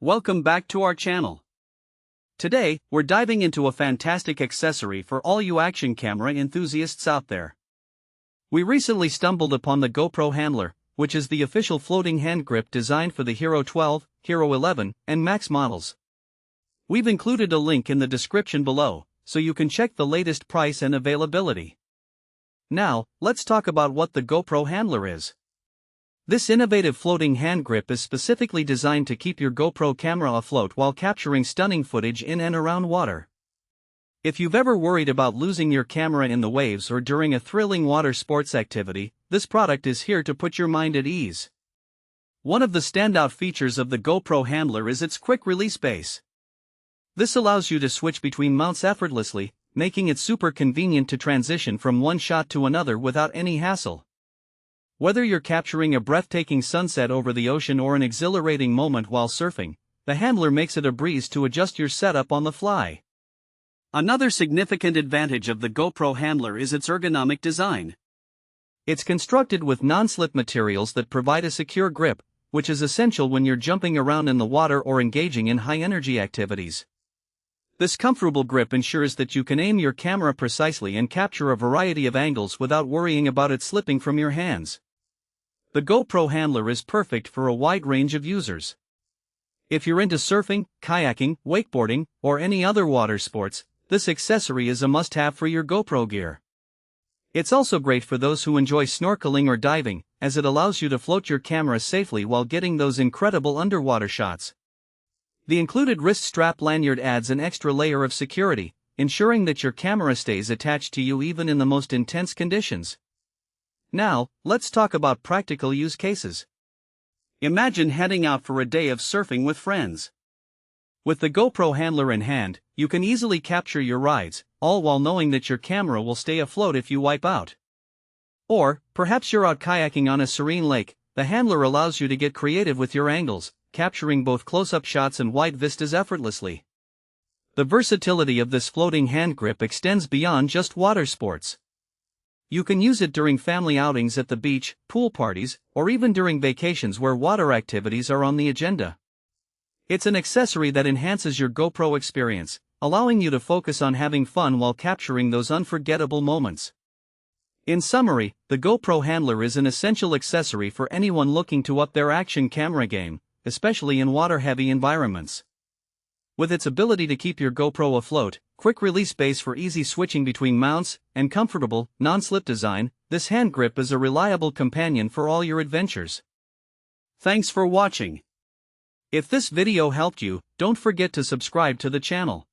Welcome back to our channel. Today, we're diving into a fantastic accessory for all you action camera enthusiasts out there. We recently stumbled upon the GoPro Handler, which is the official floating hand grip designed for the HERO12, HERO11, and Max models. We've included a link in the description below, so you can check the latest price and availability. Now, let's talk about what the GoPro Handler is. This innovative floating hand grip is specifically designed to keep your GoPro camera afloat while capturing stunning footage in and around water. If you've ever worried about losing your camera in the waves or during a thrilling water sports activity, this product is here to put your mind at ease. One of the standout features of the GoPro Handler is its quick release base. This allows you to switch between mounts effortlessly, making it super convenient to transition from one shot to another without any hassle. Whether you're capturing a breathtaking sunset over the ocean or an exhilarating moment while surfing, the handler makes it a breeze to adjust your setup on the fly. Another significant advantage of the GoPro Handler is its ergonomic design. It's constructed with non-slip materials that provide a secure grip, which is essential when you're jumping around in the water or engaging in high-energy activities. This comfortable grip ensures that you can aim your camera precisely and capture a variety of angles without worrying about it slipping from your hands. The GoPro Handler is perfect for a wide range of users. If you're into surfing, kayaking, wakeboarding, or any other water sports, this accessory is a must-have for your GoPro gear. It's also great for those who enjoy snorkeling or diving, as it allows you to float your camera safely while getting those incredible underwater shots. The included wrist strap lanyard adds an extra layer of security, ensuring that your camera stays attached to you even in the most intense conditions. Now, let's talk about practical use cases. Imagine heading out for a day of surfing with friends. With the GoPro Handler in hand, you can easily capture your rides, all while knowing that your camera will stay afloat if you wipe out. Or, perhaps you're out kayaking on a serene lake. The handler allows you to get creative with your angles, capturing both close-up shots and wide vistas effortlessly. The versatility of this floating hand grip extends beyond just water sports. You can use it during family outings at the beach, pool parties, or even during vacations where water activities are on the agenda. It's an accessory that enhances your GoPro experience, allowing you to focus on having fun while capturing those unforgettable moments. In summary, the GoPro Handler is an essential accessory for anyone looking to up their action camera game, especially in water-heavy environments. With its ability to keep your GoPro afloat, quick release base for easy switching between mounts, and comfortable, non-slip design, this hand grip is a reliable companion for all your adventures. Thanks for watching. If this video helped you, don't forget to subscribe to the channel.